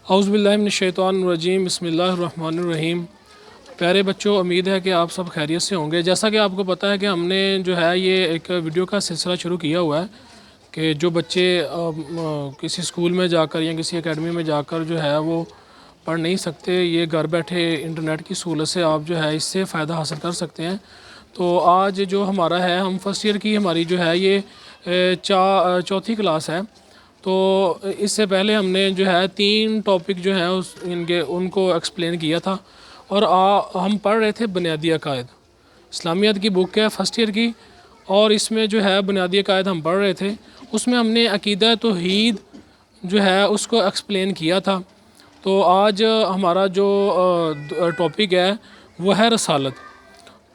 اعوذ باللہ من الشیطان الرجیم بسم اللہ الرحمن الرحیم۔ پیارے بچوں، امید ہے کہ آپ سب خیریت سے ہوں گے۔ جیسا کہ آپ کو پتہ ہے کہ ہم نے جو ہے یہ ایک ویڈیو کا سلسلہ شروع کیا ہوا ہے کہ جو بچے کسی اسکول میں جا کر یا کسی اکیڈمی میں جا کر جو ہے وہ پڑھ نہیں سکتے، یہ گھر بیٹھے انٹرنیٹ کی سہولت سے آپ جو ہے اس سے فائدہ حاصل کر سکتے ہیں۔ تو آج جو ہمارا ہے، ہم فرسٹ ایئر کی ہماری جو ہے یہ چوتھی کلاس ہے۔ تو اس سے پہلے ہم نے جو ہے 3 ٹاپک جو ہیں ان کو ایکسپلین کیا تھا، اور ہم پڑھ رہے تھے بنیادی عقائد۔ اسلامیات کی بک ہے فرسٹ ایئر کی، اور اس میں جو ہے بنیادی عقائد ہم پڑھ رہے تھے۔ اس میں ہم نے عقیدہ توحید جو ہے اس کو ایکسپلین کیا تھا۔ تو آج ہمارا جو ٹاپک ہے وہ ہے رسالت۔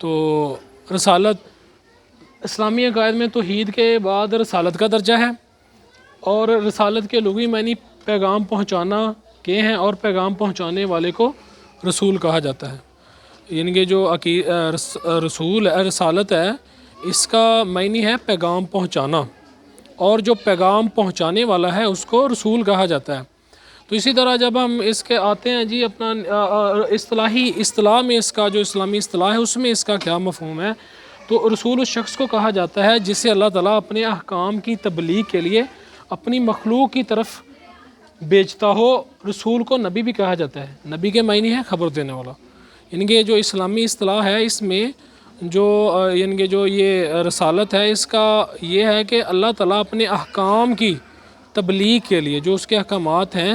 تو رسالت اسلامی عقائد میں توحید کے بعد رسالت کا درجہ ہے، اور رسالت کے لغوی معنی پیغام پہنچانا کے ہیں، اور پیغام پہنچانے والے کو رسول کہا جاتا ہے۔ یعنی کہ جو رسول ہے، رسالت ہے، اس کا معنی ہے پیغام پہنچانا، اور جو پیغام پہنچانے والا ہے اس کو رسول کہا جاتا ہے۔ تو اسی طرح جب ہم اس کے آتے ہیں جی اپنا اصطلاح میں، اس کا جو اسلامی اصطلاح ہے اس میں اس کا کیا مفہوم ہے، تو رسول اس شخص کو کہا جاتا ہے جسے اللہ تعالیٰ اپنے احکام کی تبلیغ کے لیے اپنی مخلوق کی طرف بیچتا ہو۔ رسول کو نبی بھی کہا جاتا ہے۔ نبی کے معنی ہے خبر دینے والا۔ یعنی کہ جو اسلامی اصطلاح ہے اس میں جو یہ رسالت ہے، اس کا یہ ہے کہ اللہ تعالیٰ اپنے احکام کی تبلیغ کے لیے، جو اس کے احکامات ہیں،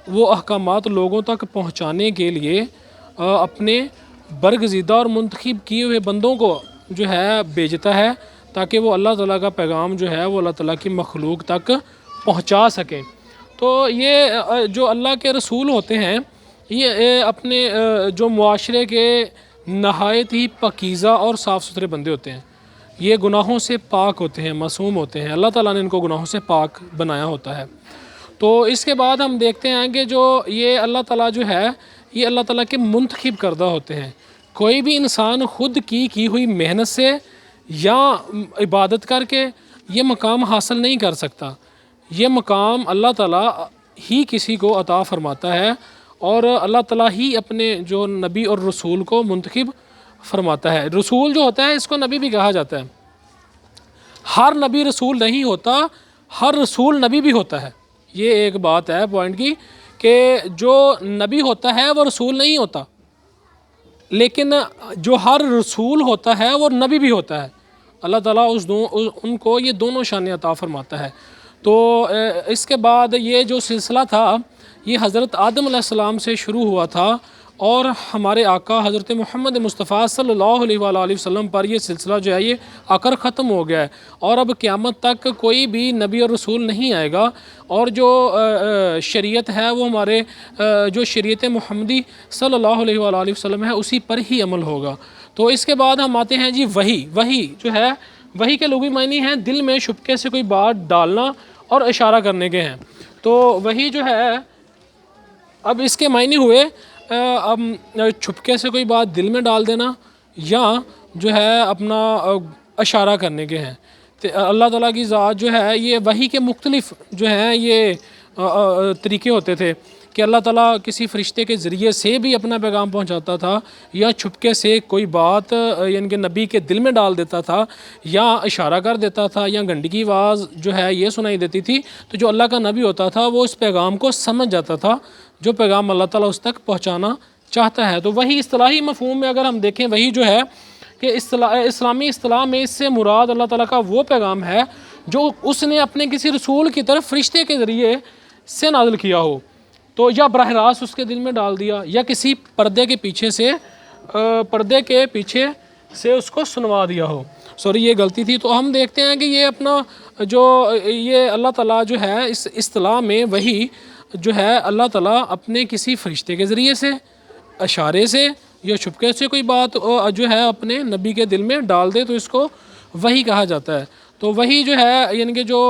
وہ احکامات لوگوں تک پہنچانے کے لیے اپنے برگزیدہ اور منتخب کیے ہوئے بندوں کو جو ہے بھیجتا ہے، تاکہ وہ اللہ تعالیٰ کا پیغام جو ہے وہ اللہ تعالیٰ کی مخلوق تک پہنچا سکیں۔ تو یہ جو اللہ کے رسول ہوتے ہیں، یہ اپنے جو معاشرے کے نہایت ہی پاکیزہ اور صاف ستھرے بندے ہوتے ہیں۔ یہ گناہوں سے پاک ہوتے ہیں، معصوم ہوتے ہیں۔ اللہ تعالیٰ نے ان کو گناہوں سے پاک بنایا ہوتا ہے۔ تو اس کے بعد ہم دیکھتے ہیں کہ جو یہ اللہ تعالیٰ جو ہے، یہ اللہ تعالیٰ کے منتخب کردہ ہوتے ہیں۔ کوئی بھی انسان خود کی ہوئی محنت سے یا عبادت کر کے یہ مقام حاصل نہیں کر سکتا۔ یہ مقام اللہ تعالیٰ ہی کسی کو عطا فرماتا ہے، اور اللہ تعالیٰ ہی اپنے جو نبی اور رسول کو منتخب فرماتا ہے۔ رسول جو ہوتا ہے اس کو نبی بھی کہا جاتا ہے۔ ہر نبی رسول نہیں ہوتا، ہر رسول نبی بھی ہوتا ہے۔ یہ ایک بات ہے پوائنٹ کی، کہ جو نبی ہوتا ہے وہ رسول نہیں ہوتا، لیکن جو ہر رسول ہوتا ہے وہ نبی بھی ہوتا ہے۔ اللہ تعالیٰ ان کو یہ دونوں شانیں عطا فرماتا ہے۔ تو اس کے بعد یہ جو سلسلہ تھا یہ حضرت آدم علیہ السلام سے شروع ہوا تھا، اور ہمارے آقا حضرت محمد مصطفیٰ صلی اللہ علیہ وآلہ وسلم پر یہ سلسلہ جو ہے یہ آ کر ختم ہو گیا ہے، اور اب قیامت تک کوئی بھی نبی اور رسول نہیں آئے گا، اور جو شریعت ہے وہ ہمارے جو شریعت محمدی صلی اللہ علیہ وآلہ وسلم ہے اسی پر ہی عمل ہوگا۔ تو اس کے بعد ہم آتے ہیں جی وحی جو ہے، وحی کے لغوی معنی ہیں دل میں شبکے سے کوئی بات ڈالنا اور اشارہ کرنے کے ہیں۔ تو وحی جو ہے، اب اس کے معنی ہوئے اب چھپکے سے کوئی بات دل میں ڈال دینا، یا جو ہے اپنا اشارہ کرنے کے ہیں۔ اللہ تعالیٰ کی ذات جو ہے، یہ وحی کے مختلف جو ہیں یہ طریقے ہوتے تھے، کہ اللہ تعالیٰ کسی فرشتے کے ذریعے سے بھی اپنا پیغام پہنچاتا تھا، یا چھپکے سے کوئی بات یعنی کہ نبی کے دل میں ڈال دیتا تھا، یا اشارہ کر دیتا تھا، یا گھنٹی کی آواز جو ہے یہ سنائی دیتی تھی۔ تو جو اللہ کا نبی ہوتا تھا وہ اس پیغام کو سمجھ جاتا تھا، جو پیغام اللہ تعالیٰ اس تک پہنچانا چاہتا ہے۔ تو وہی اصطلاحی مفہوم میں اگر ہم دیکھیں، وہی جو ہے کہ اسلامی اصطلاح میں اس سے مراد اللہ تعالیٰ کا وہ پیغام ہے جو اس نے اپنے کسی رسول کی طرف فرشتے کے ذریعے سے نازل کیا ہو، تو یا براہ راست اس کے دل میں ڈال دیا، یا کسی پردے کے پیچھے سے اس کو سنوا دیا ہو۔ سوری، یہ غلطی تھی۔ تو ہم دیکھتے ہیں کہ یہ اپنا جو یہ اللہ تعالیٰ جو ہے اس اصطلاح میں وہی جو ہے اللہ تعالیٰ اپنے کسی فرشتے کے ذریعے سے، اشارے سے یا چھپکے سے کوئی بات جو ہے اپنے نبی کے دل میں ڈال دے، تو اس کو وحی کہا جاتا ہے۔ تو وحی جو ہے یعنی کہ جو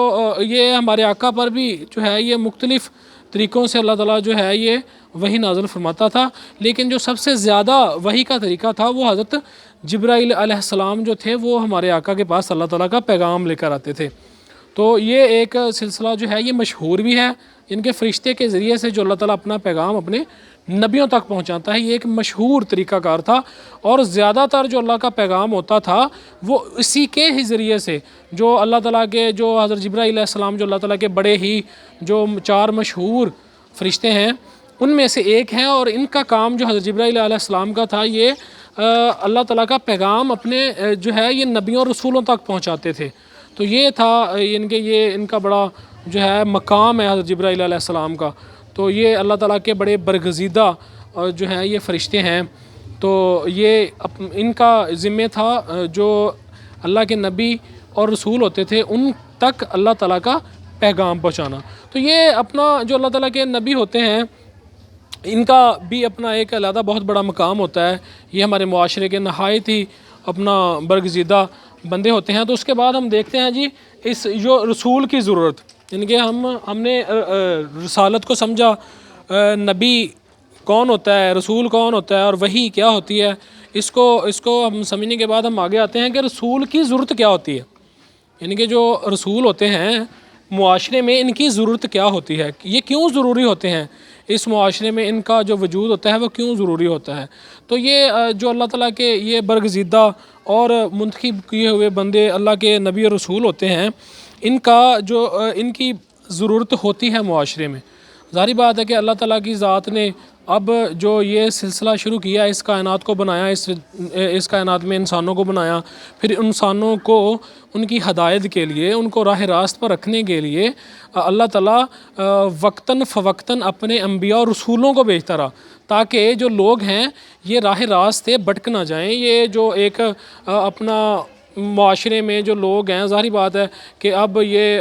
یہ ہمارے آقا پر بھی جو ہے یہ مختلف طریقوں سے اللہ تعالیٰ جو ہے یہ وحی نازل فرماتا تھا، لیکن جو سب سے زیادہ وحی کا طریقہ تھا وہ حضرت جبرائیل علیہ السلام جو تھے، وہ ہمارے آقا کے پاس اللہ تعالیٰ کا پیغام لے کر آتے تھے۔ تو یہ ایک سلسلہ جو ہے یہ مشہور بھی ہے، ان کے فرشتے کے ذریعے سے جو اللہ تعالیٰ اپنا پیغام اپنے نبیوں تک پہنچاتا ہے، یہ ایک مشہور طریقہ کار تھا۔ اور زیادہ تر جو اللہ کا پیغام ہوتا تھا وہ اسی کے ہی ذریعے سے، جو اللہ تعالیٰ کے جو حضرت جبرائیل علیہ السلام جو اللہ تعالیٰ کے بڑے ہی جو 4 مشہور فرشتے ہیں ان میں سے ایک ہیں، اور ان کا کام جو حضرت جبرائیل علیہ السلام کا تھا یہ اللہ تعالیٰ کا پیغام اپنے جو ہے یہ نبیوں اور رسولوں تک پہنچاتے تھے۔ تو یہ تھا ان کا بڑا جو ہے مقام ہے حضرت جبرائیل علیہ السلام کا۔ تو یہ اللہ تعالیٰ کے بڑے برگزیدہ جو ہیں یہ فرشتے ہیں۔ تو یہ ان کا ذمہ تھا جو اللہ کے نبی اور رسول ہوتے تھے ان تک اللہ تعالیٰ کا پیغام پہنچانا۔ تو یہ اپنا جو اللہ تعالیٰ کے نبی ہوتے ہیں ان کا بھی اپنا ایک علیحدہ بہت بڑا مقام ہوتا ہے، یہ ہمارے معاشرے کے نہایت ہی اپنا برگزیدہ بندے ہوتے ہیں۔ تو اس کے بعد ہم دیکھتے ہیں جی اس جو رسول کی ضرورت، یعنی کہ ہم نے رسالت کو سمجھا، نبی کون ہوتا ہے، رسول کون ہوتا ہے اور وحی کیا ہوتی ہے، اس کو ہم سمجھنے کے بعد ہم آگے آتے ہیں کہ رسول کی ضرورت کیا ہوتی ہے، یعنی کہ جو رسول ہوتے ہیں معاشرے میں ان کی ضرورت کیا ہوتی ہے، یہ کیوں ضروری ہوتے ہیں، اس معاشرے میں ان کا جو وجود ہوتا ہے وہ کیوں ضروری ہوتا ہے۔ تو یہ جو اللہ تعالیٰ کے یہ برگزیدہ اور منتخب کیے ہوئے بندے اللہ کے نبی اور رسول ہوتے ہیں، ان کی ضرورت ہوتی ہے معاشرے میں۔ ظاہری بات ہے کہ اللہ تعالیٰ کی ذات نے اب جو یہ سلسلہ شروع کیا، اس کائنات کو بنایا، اس کائنات میں انسانوں کو بنایا، پھر انسانوں کو ان کی ہدایت کے لیے، ان کو راہ راست پر رکھنے کے لیے اللہ تعالیٰ وقتاً فوقتاً اپنے انبیاء اور رسولوں کو بھیجتا رہا، تاکہ جو لوگ ہیں یہ راہ راست سے بھٹک نہ جائیں۔ یہ جو ایک اپنا معاشرے میں جو لوگ ہیں، ظاہری بات ہے کہ اب یہ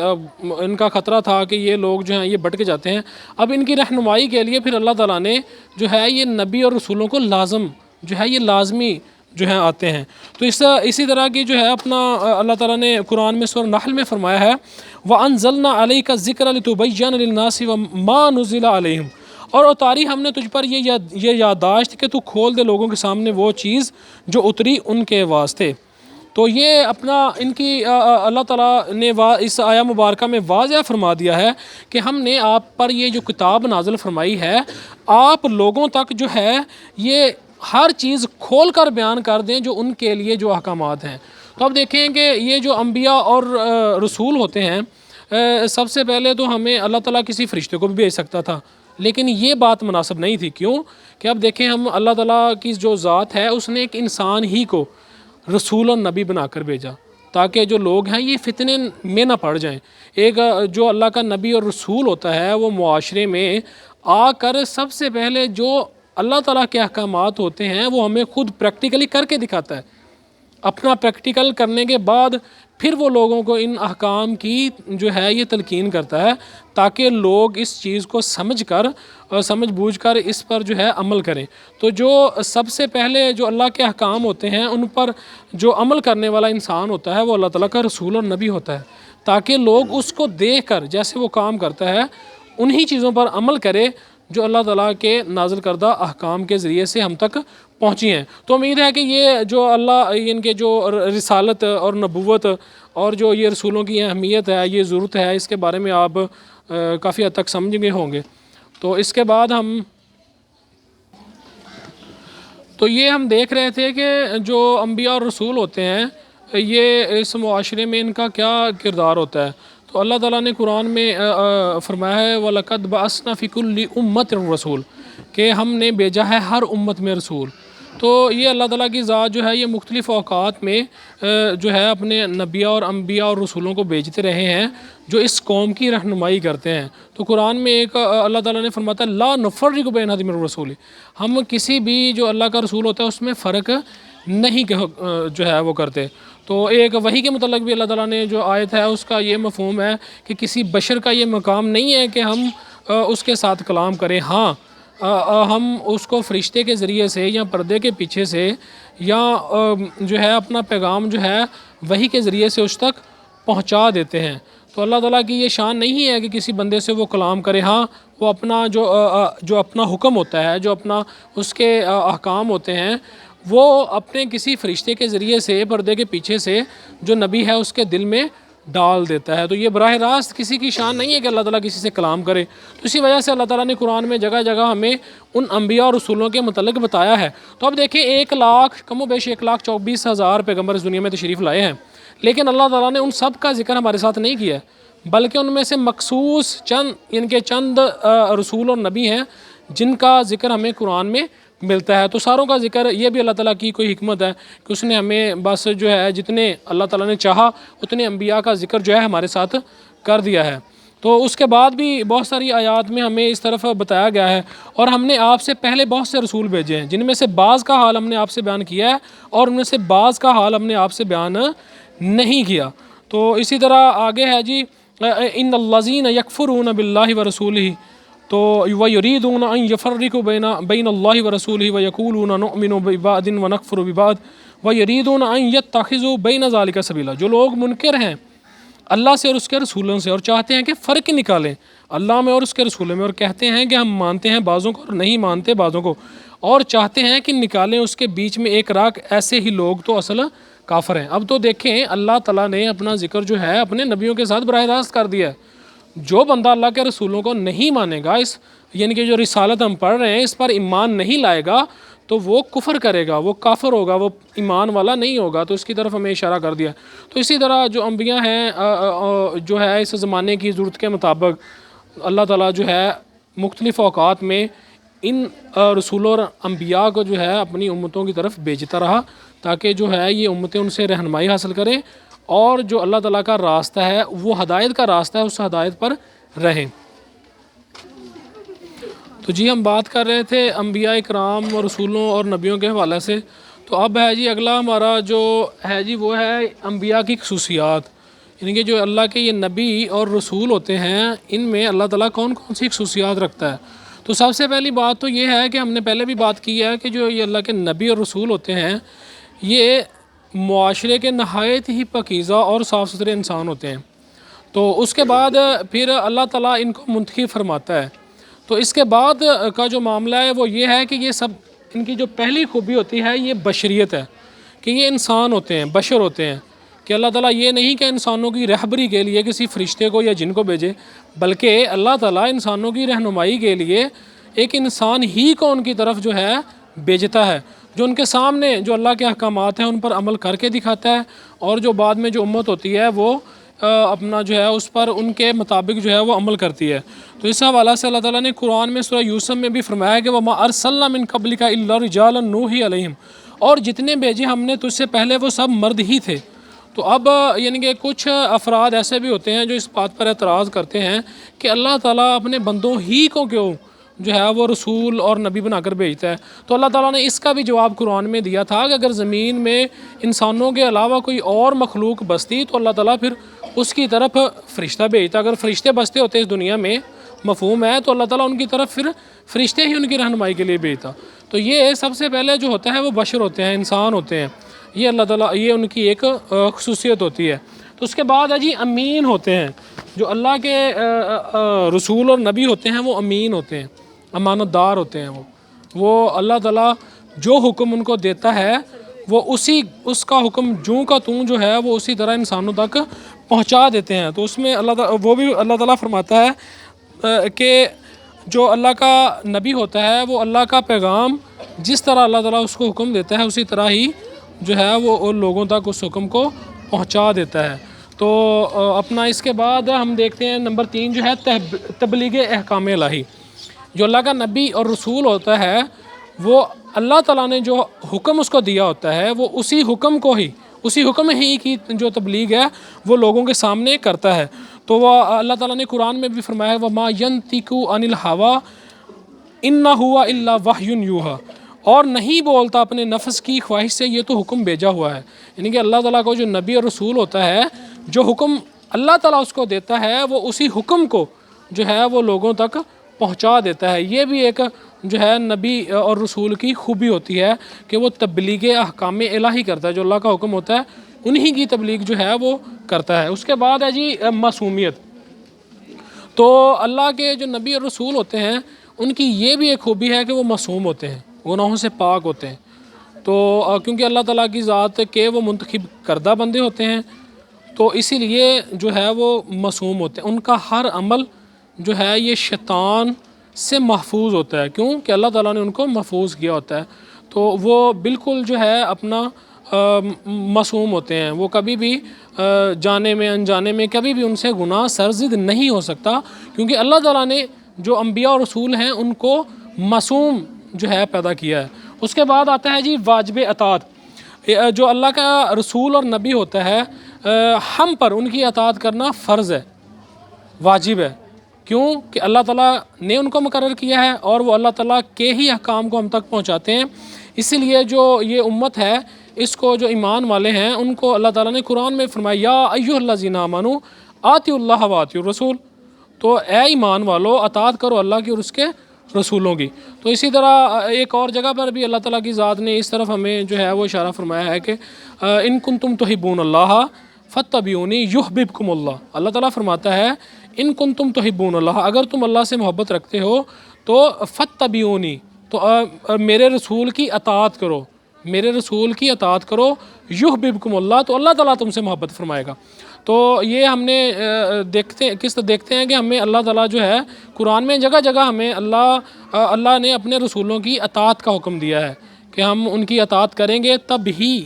ان کا خطرہ تھا کہ یہ لوگ جو ہیں یہ بھٹک جاتے ہیں۔ اب ان کی رہنمائی کے لیے پھر اللہ تعالیٰ نے جو ہے یہ نبی اور رسولوں کو لازمی جو ہے آتے ہیں۔ تو اسی طرح کی جو ہے اپنا اللہ تعالیٰ نے قرآن میں سورہ نحل میں فرمایا ہے وَأَنزَلْنَا عَلَيْكَ الذِّكْرَ لِتُبَيِّنَ لِلنَّاسِ وَمَا نُزِّلَ عَلَيْهِمْ، اور اتاری ہم نے تجھ پر یہ یادداشت کہ تو کھول دے لوگوں کے سامنے وہ چیز جو اتری ان کے واسطے۔ تو یہ اپنا ان کی اللہ تعالیٰ نے اس آیہ مبارکہ میں واضح فرما دیا ہے کہ ہم نے آپ پر یہ جو کتاب نازل فرمائی ہے، آپ لوگوں تک جو ہے یہ ہر چیز کھول کر بیان کر دیں جو ان کے لیے جو احکامات ہیں۔ تو اب دیکھیں کہ یہ جو انبیاء اور رسول ہوتے ہیں، سب سے پہلے تو ہمیں اللہ تعالیٰ کسی فرشتے کو بھی بھیج سکتا تھا، لیکن یہ بات مناسب نہیں تھی۔ کیوں کہ اب دیکھیں ہم اللہ تعالیٰ کی جو ذات ہے اس نے ایک انسان ہی کو رسول اور نبی بنا کر بھیجا، تاکہ جو لوگ ہیں یہ فتنے میں نہ پڑ جائیں۔ ایک جو اللہ کا نبی اور رسول ہوتا ہے وہ معاشرے میں آ کر سب سے پہلے جو اللہ تعالیٰ کے احکامات ہوتے ہیں وہ ہمیں خود پریکٹیکلی کر کے دکھاتا ہے۔ اپنا پریکٹیکل کرنے کے بعد پھر وہ لوگوں کو ان احکام کی جو ہے یہ تلقین کرتا ہے، تاکہ لوگ اس چیز کو سمجھ بوجھ کر اس پر جو ہے عمل کریں۔ تو جو سب سے پہلے جو اللہ کے احکام ہوتے ہیں ان پر جو عمل کرنے والا انسان ہوتا ہے وہ اللہ تعالیٰ کا رسول اور نبی ہوتا ہے، تاکہ لوگ اس کو دیکھ کر جیسے وہ کام کرتا ہے انہی چیزوں پر عمل کرے جو اللہ تعالیٰ کے نازل کردہ احکام کے ذریعے سے ہم تک پہنچی ہیں۔ تو امید ہے کہ یہ جو اللہ ان کے جو رسالت اور نبوت اور جو یہ رسولوں کی اہمیت ہے، یہ ضرورت ہے، اس کے بارے میں آپ کافی حد تک سمجھ گئے ہوں گے۔ تو اس کے بعد یہ ہم دیکھ رہے تھے کہ جو انبیاء اور رسول ہوتے ہیں یہ اس معاشرے میں ان کا کیا کردار ہوتا ہے۔ تو اللہ تعالیٰ نے قرآن میں فرمایا ہے وَلَقَدْ بَعَثْنَا فِي كُلِّ أُمَّةٍ رَسُولٍ، کہ ہم نے بھیجا ہے ہر امت میں رسول۔ تو یہ اللہ تعالیٰ کی ذات جو ہے یہ مختلف اوقات میں جو ہے اپنے نبیاء اور انبیاء اور رسولوں کو بھیجتے رہے ہیں جو اس قوم کی رہنمائی کرتے ہیں۔ تو قرآن میں ایک اللہ تعالیٰ نے فرماتا ہے لا نفرق بین احد من الرسول، ہم کسی بھی جو اللہ کا رسول ہوتا ہے اس میں فرق نہیں جو ہے وہ کرتے۔ تو ایک وحی کے متعلق بھی اللہ تعالیٰ نے جو آیت ہے اس کا یہ مفہوم ہے کہ کسی بشر کا یہ مقام نہیں ہے کہ ہم اس کے ساتھ کلام کریں۔ ہاں ہم اس کو فرشتے کے ذریعے سے یا پردے کے پیچھے سے یا جو ہے اپنا پیغام جو ہے وحی کے ذریعے سے اس تک پہنچا دیتے ہیں۔ تو اللہ تعالیٰ کی یہ شان نہیں ہے کہ کسی بندے سے وہ کلام کرے۔ ہاں وہ اپنا جو اپنا حکم ہوتا ہے، جو اپنا اس کے احکام ہوتے ہیں، وہ اپنے کسی فرشتے کے ذریعے سے پردے کے پیچھے سے جو نبی ہے اس کے دل میں ڈال دیتا ہے۔ تو یہ براہ راست کسی کی شان نہیں ہے کہ اللہ تعالیٰ کسی سے کلام کرے، تو اسی وجہ سے اللہ تعالیٰ نے قرآن میں جگہ جگہ ہمیں ان انبیاء اور رسولوں کے متعلق بتایا ہے۔ تو اب دیکھیں 1,00,000 کم و بیش 1,24,000 پیغمبر اس دنیا میں تشریف لائے ہیں، لیکن اللہ تعالیٰ نے ان سب کا ذکر ہمارے ساتھ نہیں کیا ہے، بلکہ ان میں سے مخصوص چند رسول اور نبی ہیں جن کا ذکر ہمیں قرآن میں ملتا ہے۔ تو ساروں کا ذکر یہ بھی اللہ تعالیٰ کی کوئی حکمت ہے کہ اس نے ہمیں بس جو ہے جتنے اللہ تعالیٰ نے چاہا اتنے انبیاء کا ذکر جو ہے ہمارے ساتھ کر دیا ہے۔ تو اس کے بعد بھی بہت ساری آیات میں ہمیں اس طرف بتایا گیا ہے، اور ہم نے آپ سے پہلے بہت سے رسول بھیجے ہیں جن میں سے بعض کا حال ہم نے آپ سے بیان کیا ہے اور ان میں سے بعض کا حال ہم نے آپ سے بیان نہیں کیا۔ تو اسی طرح آگے ہے جی ان الذین یکفرون باللہ ورسولہ تو ویریدون ان یفرقوا بین اللہ ورسولہ ویقولون نؤمن ببعض ونکفر ببعض ویریدون ان یتخذوا بین ذلک سبیلا، جو لوگ منکر ہیں اللہ سے اور اس کے رسولوں سے اور چاہتے ہیں کہ فرق نکالیں اللہ میں اور اس کے رسولوں میں، اور کہتے ہیں کہ ہم مانتے ہیں بعضوں کو اور نہیں مانتے بعضوں کو، اور چاہتے ہیں کہ نکالیں اس کے بیچ میں ایک راہ، ایسے ہی لوگ تو اصل کافر ہیں۔ اب تو دیکھیں اللہ تعالیٰ نے اپنا ذکر جو ہے اپنے نبیوں کے ساتھ براہ راست کر دیا ہے۔ جو بندہ اللہ کے رسولوں کو نہیں مانے گا، یعنی کہ جو رسالت ہم پڑھ رہے ہیں اس پر ایمان نہیں لائے گا تو وہ کفر کرے گا، وہ کافر ہوگا، وہ ایمان والا نہیں ہوگا، تو اس کی طرف ہمیں اشارہ کر دیا۔ تو اسی طرح جو انبیاء ہیں جو ہے اس زمانے کی ضرورت کے مطابق اللہ تعالیٰ جو ہے مختلف اوقات میں ان رسولوں اور انبیاء کو جو ہے اپنی امتوں کی طرف بھیجتا رہا تاکہ جو ہے یہ امتیں ان سے رہنمائی حاصل کریں اور جو اللہ تعالیٰ کا راستہ ہے وہ ہدایت کا راستہ ہے اس ہدایت پر رہیں۔ تو جی ہم بات کر رہے تھے انبیاء کرام اور رسولوں اور نبیوں کے حوالے سے، تو اب ہے جی اگلا ہمارا جو ہے جی وہ ہے انبیاء کی خصوصیات، یعنی کہ جو اللہ کے یہ نبی اور رسول ہوتے ہیں ان میں اللہ تعالیٰ کون کون سی خصوصیات رکھتا ہے۔ تو سب سے پہلی بات تو یہ ہے کہ ہم نے پہلے بھی بات کی ہے کہ جو یہ اللہ کے نبی اور رسول ہوتے ہیں یہ معاشرے کے نہایت ہی پاکیزہ اور صاف ستھرے انسان ہوتے ہیں۔ تو اس کے بعد پھر اللہ تعالیٰ ان کو منتخب فرماتا ہے۔ تو اس کے بعد کا جو معاملہ ہے وہ یہ ہے کہ یہ سب ان کی جو پہلی خوبی ہوتی ہے یہ بشریت ہے، کہ یہ انسان ہوتے ہیں، بشر ہوتے ہیں، کہ اللہ تعالیٰ یہ نہیں کہ انسانوں کی رہبری کے لیے کسی فرشتے کو یا جن کو بھیجے، بلکہ اللہ تعالیٰ انسانوں کی رہنمائی کے لیے ایک انسان ہی کو ان کی طرف جو ہے بھیجتا ہے، جو ان کے سامنے جو اللہ کے احکامات ہیں ان پر عمل کر کے دکھاتا ہے، اور جو بعد میں جو امت ہوتی ہے وہ اپنا جو ہے اس پر ان کے مطابق جو ہے وہ عمل کرتی ہے۔ تو اس حوالہ سے اللہ تعالیٰ نے قرآن میں سورہ یوسف میں بھی فرمایا کہ وَمَا أَرْسَلْنَا مِن قَبْلِكَ إِلَّا رِجَالًا نُوحِي عَلَيْهِمْ، اور جتنے بھیجے ہم نے تجھ سے پہلے وہ سب مرد ہی تھے۔ تو اب یعنی کہ کچھ افراد ایسے بھی ہوتے ہیں جو اس بات پر اعتراض کرتے ہیں کہ اللہ تعالیٰ اپنے بندوں ہی کو کیوں جو ہے وہ رسول اور نبی بنا کر بھیجتا ہے۔ تو اللہ تعالیٰ نے اس کا بھی جواب قرآن میں دیا تھا کہ اگر زمین میں انسانوں کے علاوہ کوئی اور مخلوق بستی تو اللہ تعالیٰ پھر اس کی طرف فرشتہ بھیجتا۔ اگر فرشتے بستے ہوتے اس دنیا میں مفہوم ہے تو اللہ تعالیٰ ان کی طرف پھر فرشتے ہی ان کی رہنمائی کے لیے بھیجتا۔ تو یہ سب سے پہلے جو ہوتا ہے وہ بشر ہوتے ہیں، انسان ہوتے ہیں، یہ اللہ تعالیٰ یہ ان کی ایک خصوصیت ہوتی ہے۔ تو اس کے بعد ہے جی امین ہوتے ہیں، جو اللہ کے رسول اور نبی ہوتے ہیں وہ امین ہوتے ہیں، امانت دار ہوتے ہیں، وہ اللہ تعالیٰ جو حکم ان کو دیتا ہے وہ اس کا حکم جوں کا توں جو ہے وہ اسی طرح انسانوں تک پہنچا دیتے ہیں۔ تو اس میں وہ بھی اللہ تعالیٰ فرماتا ہے کہ جو اللہ کا نبی ہوتا ہے وہ اللہ کا پیغام جس طرح اللہ تعالیٰ اس کو حکم دیتا ہے اسی طرح ہی جو ہے وہ ان لوگوں تک اس حکم کو پہنچا دیتا ہے۔ تو اپنا اس کے بعد ہم دیکھتے ہیں نمبر 3 جو ہے تبلیغ احکام الہی۔ جو اللہ کا نبی اور رسول ہوتا ہے وہ اللہ تعالیٰ نے جو حکم اس کو دیا ہوتا ہے وہ اسی حکم ہی کی جو تبلیغ ہے وہ لوگوں کے سامنے کرتا ہے۔ تو وہ اللہ تعالیٰ نے قرآن میں بھی فرمایا وَمَا يَنْطِقُ عَنِ الْهَوَىٰ إِنَّ هُوَ إِلَّا وَحْيٌ يُوحَىٰ، اور نہیں بولتا اپنے نفس کی خواہش سے، یہ تو حکم بھیجا ہوا ہے۔ یعنی کہ اللہ تعالیٰ کو جو نبی اور رسول ہوتا ہے جو حکم اللہ تعالیٰ اس کو دیتا ہے وہ اسی حکم کو جو ہے وہ لوگوں تک پہنچا دیتا ہے۔ یہ بھی ایک جو ہے نبی اور رسول کی خوبی ہوتی ہے کہ وہ تبلیغ احکام الہی کرتا ہے، جو اللہ کا حکم ہوتا ہے انہی کی تبلیغ جو ہے وہ کرتا ہے۔ اس کے بعد ہے جی معصومیت۔ تو اللہ کے جو نبی اور رسول ہوتے ہیں ان کی یہ بھی ایک خوبی ہے کہ وہ معصوم ہوتے ہیں، گناہوں سے پاک ہوتے ہیں۔ تو کیونکہ اللہ تعالیٰ کی ذات کے وہ منتخب کردہ بندے ہوتے ہیں تو اسی لیے جو ہے وہ معصوم ہوتے ہیں، ان کا ہر عمل جو ہے یہ شیطان سے محفوظ ہوتا ہے، کیوں کہ اللہ تعالیٰ نے ان کو محفوظ کیا ہوتا ہے، تو وہ بالکل جو ہے اپنا معصوم ہوتے ہیں، وہ کبھی بھی جانے میں انجانے میں کبھی بھی ان سے گناہ سرزد نہیں ہو سکتا، کیونکہ اللہ تعالیٰ نے جو انبیاء اور رسول ہیں ان کو معصوم جو ہے پیدا کیا ہے۔ اس کے بعد آتا ہے جی واجب اطاعت، جو اللہ کا رسول اور نبی ہوتا ہے ہم پر ان کی اطاعت کرنا فرض ہے، واجب ہے، کیوں کہ اللہ تعالیٰ نے ان کو مقرر کیا ہے اور وہ اللہ تعالیٰ کے ہی احکام کو ہم تک پہنچاتے ہیں۔ اسی لیے جو یہ امت ہے اس کو جو ایمان والے ہیں ان کو اللہ تعالیٰ نے قرآن میں فرمایا یا ایھا الذین آمنوا آطیعوا اللہ واطیعوا الرسول، تو اے ایمان والو اطاعت کرو اللہ کی اور اس کے رسولوں کی۔ تو اسی طرح ایک اور جگہ پر بھی اللہ تعالیٰ کی ذات نے اس طرف ہمیں جو ہے وہ اشارہ فرمایا ہے کہ ان کنتم تحبون اللہ فاتبعونی یحببکم اللہ، اللہ تعالیٰ فرماتا ہے ان کنتم تحبون اللہ، اگر تم اللہ سے محبت رکھتے ہو تو فاتبعونی، تو میرے رسول کی اطاعت کرو، میرے رسول کی اطاعت کرو، یحببکم اللہ، تو اللہ تعالیٰ تم سے محبت فرمائے گا۔ تو یہ ہم نے دیکھتے ہیں کہ ہمیں اللہ تعالیٰ جو ہے قرآن میں جگہ جگہ ہمیں اللہ نے اپنے رسولوں کی اطاعت کا حکم دیا ہے کہ ہم ان کی اطاعت کریں گے تب ہی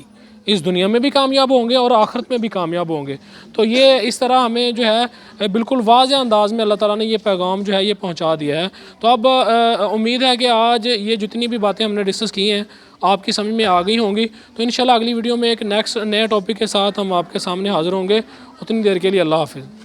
اس دنیا میں بھی کامیاب ہوں گے اور آخرت میں بھی کامیاب ہوں گے۔ تو یہ اس طرح ہمیں جو ہے بالکل واضح انداز میں اللہ تعالیٰ نے یہ پیغام جو ہے یہ پہنچا دیا ہے۔ تو اب امید ہے کہ آج یہ جتنی بھی باتیں ہم نے ڈسکس کی ہیں آپ کی سمجھ میں آ گئی ہوں گی، تو انشاءاللہ اگلی ویڈیو میں ایک نئے ٹاپک کے ساتھ ہم آپ کے سامنے حاضر ہوں گے۔ اتنی دیر کے لیے اللہ حافظ۔